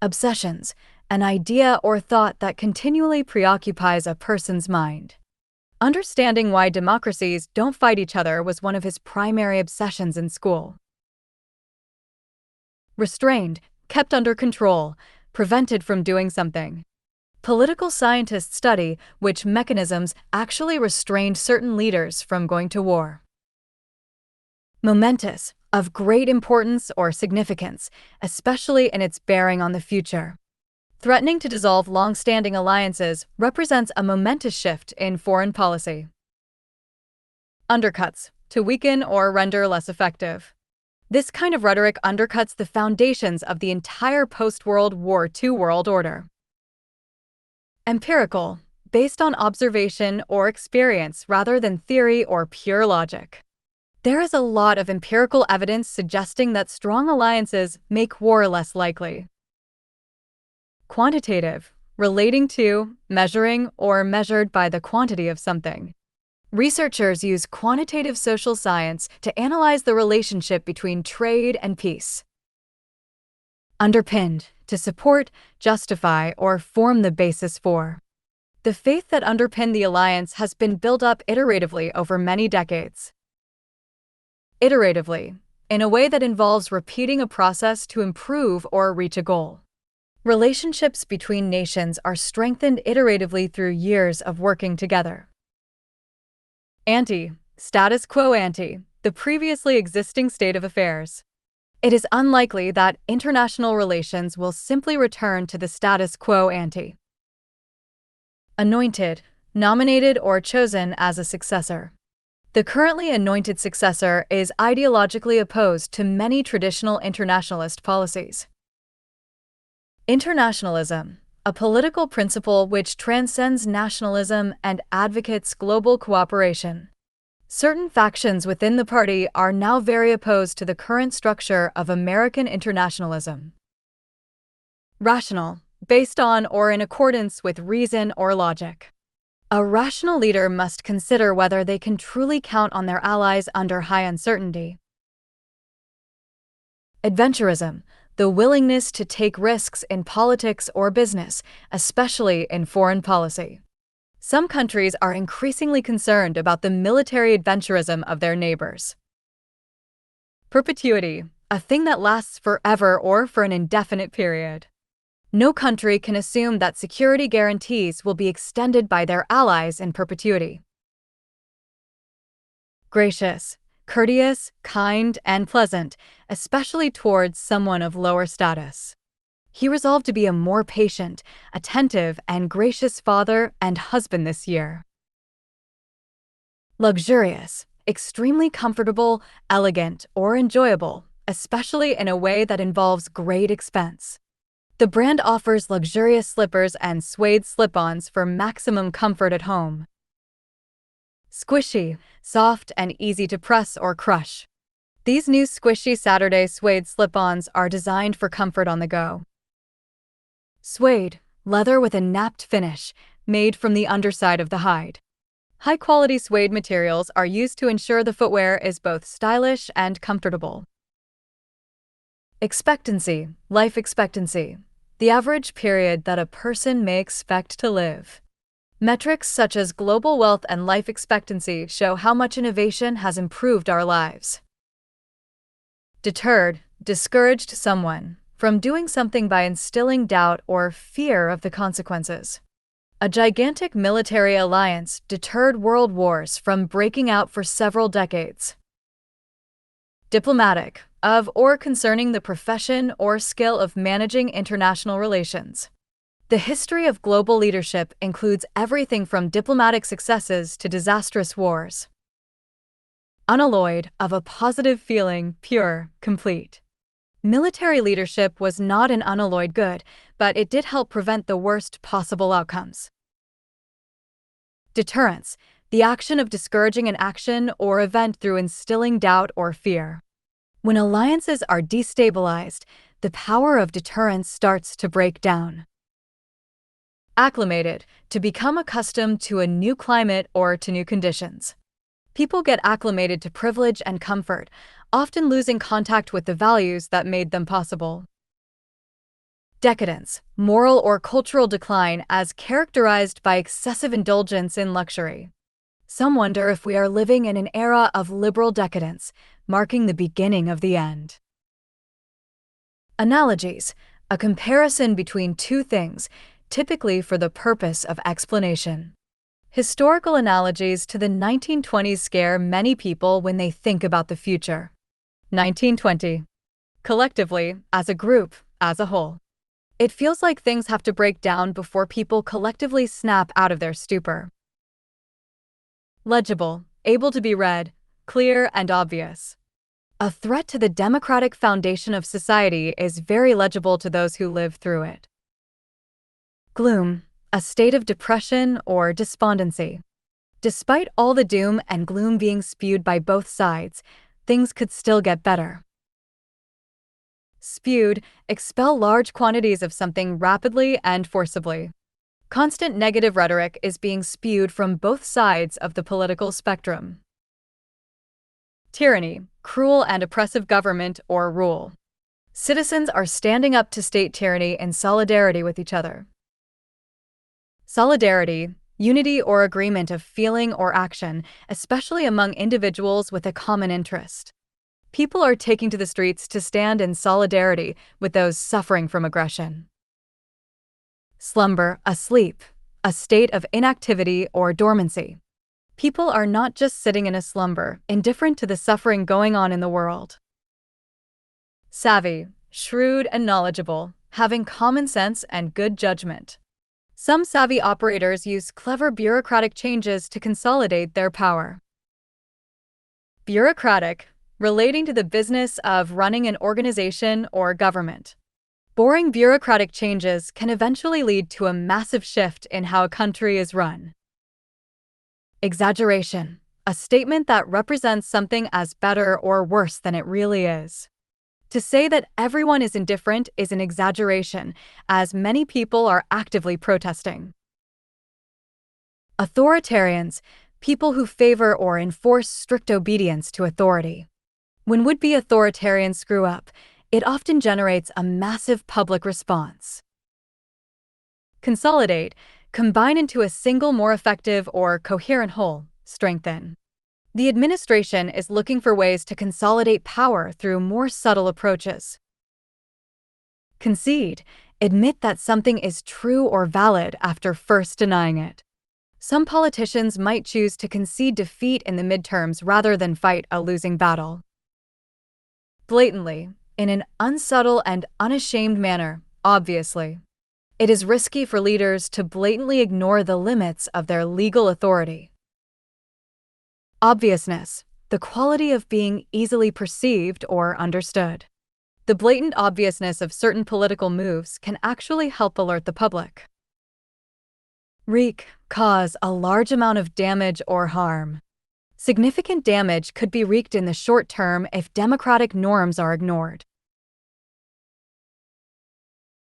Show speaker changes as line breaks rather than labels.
obsessions, an idea or thought that continually preoccupies a person's mind. Understanding why democracies don't fight each other was one of his primary obsessions in school. Restrained, kept under control, prevented from doing something. Political scientists study which mechanisms actually restrained certain leaders from going to war. Momentous, of great importance or significance, especially in its bearing on the future. Threatening to dissolve long-standing alliances represents a momentous shift in foreign policy. Undercuts, to weaken or render less effective. This kind of rhetoric undercuts the foundations of the entire post-World War II world order. Empirical, based on observation or experience rather than theory or pure logic. There is a lot of empirical evidence suggesting that strong alliances make war less likely. Quantitative, relating to, measuring, or measured by the quantity of something. Researchers use quantitative social science to analyze the relationship between trade and peace. Underpinned, to support, justify, or form the basis for. The faith that underpinned the alliance has been built up iteratively over many decades. Iteratively, in a way that involves repeating a process to improve or reach a goal. Relationships between nations are strengthened iteratively through years of working together. Ante, status quo ante, the previously existing state of affairs. It is unlikely that international relations will simply return to the status quo ante. Anointed, nominated or chosen as a successor. The currently anointed successor is ideologically opposed to many traditional internationalist policies. Internationalism, a political principle which transcends nationalism and advocates global cooperation. Certain factions within the party are now very opposed to the current structure of American internationalism. Rational, based on or in accordance with reason or logic. A rational leader must consider whether they can truly count on their allies under high uncertainty. Adventurism, the willingness to take risks in politics or business, especially in foreign policy. Some countries are increasingly concerned about the military adventurism of their neighbors. Perpetuity, a thing that lasts forever or for an indefinite period. No country can assume that security guarantees will be extended by their allies in perpetuity. Gracious, courteous, kind, and pleasant, especially towards someone of lower status. He resolved to be a more patient, attentive, and gracious father and husband this year. Luxurious, extremely comfortable, elegant, or enjoyable, especially in a way that involves great expense. The brand offers luxurious slippers and suede slip-ons for maximum comfort at home. Squishy, soft, and easy to press or crush. These new squishy Saturday suede slip-ons are designed for comfort on the go. Suede, leather with a napped finish, made from the underside of the hide. High-quality suede materials are used to ensure the footwear is both stylish and comfortable. Expectancy, life expectancy, the average period that a person may expect to live. Metrics such as global wealth and life expectancy show how much innovation has improved our lives. Deterred, discouraged someone from doing something by instilling doubt or fear of the consequences. A gigantic military alliance deterred world wars from breaking out for several decades. Diplomatic, of or concerning the profession or skill of managing international relations. The history of global leadership includes everything from diplomatic successes to disastrous wars. Unalloyed, of a positive feeling, pure, complete. Military leadership was not an unalloyed good, but it did help prevent the worst possible outcomes. Deterrence, the action of discouraging an action or event through instilling doubt or fear. When alliances are destabilized, the power of deterrence starts to break down. Acclimated, to become accustomed to a new climate or to new conditions. People get acclimated to privilege and comfort, often losing contact with the values that made them possible. Decadence, moral or cultural decline as characterized by excessive indulgence in luxury. Some wonder if we are living in an era of liberal decadence, marking the beginning of the end. Analogies, a comparison between two things, typically for the purpose of explanation. Historical analogies to the 1920s scare many people when they think about the future. 1920. Collectively, as a group, as a whole. It feels like things have to break down before people collectively snap out of their stupor. Legible, able to be read, clear and obvious. A threat to the democratic foundation of society is very legible to those who live through it. Gloom, a state of depression or despondency. Despite all the doom and gloom being spewed by both sides, things could still get better. Spewed, expel large quantities of something rapidly and forcibly. Constant negative rhetoric is being spewed from both sides of the political spectrum. Tyranny, cruel and oppressive government or rule. Citizens are standing up to state tyranny in solidarity with each other. Solidarity, unity or agreement of feeling or action, especially among individuals with a common interest. People are taking to the streets to stand in solidarity with those suffering from aggression. Slumber, asleep, a state of inactivity or dormancy. People are not just sitting in a slumber, indifferent to the suffering going on in the world. Savvy, shrewd and knowledgeable, having common sense and good judgment. Some savvy operators use clever bureaucratic changes to consolidate their power. Bureaucratic, relating to the business of running an organization or government. Boring bureaucratic changes can eventually lead to a massive shift in how a country is run. Exaggeration, a statement that represents something as better or worse than it really is. To say that everyone is indifferent is an exaggeration, as many people are actively protesting. Authoritarians, people who favor or enforce strict obedience to authority. When would-be authoritarians screw up, it often generates a massive public response. Consolidate, combine into a single more effective or coherent whole, strengthen. The administration is looking for ways to consolidate power through more subtle approaches. Concede, admit that something is true or valid after first denying it. Some politicians might choose to concede defeat in the midterms rather than fight a losing battle. Blatantly, in an unsubtle and unashamed manner, obviously. It is risky for leaders to blatantly ignore the limits of their legal authority. Obviousness, the quality of being easily perceived or understood. The blatant obviousness of certain political moves can actually help alert the public. Wreak, cause a large amount of damage or harm. Significant damage could be wreaked in the short term if democratic norms are ignored.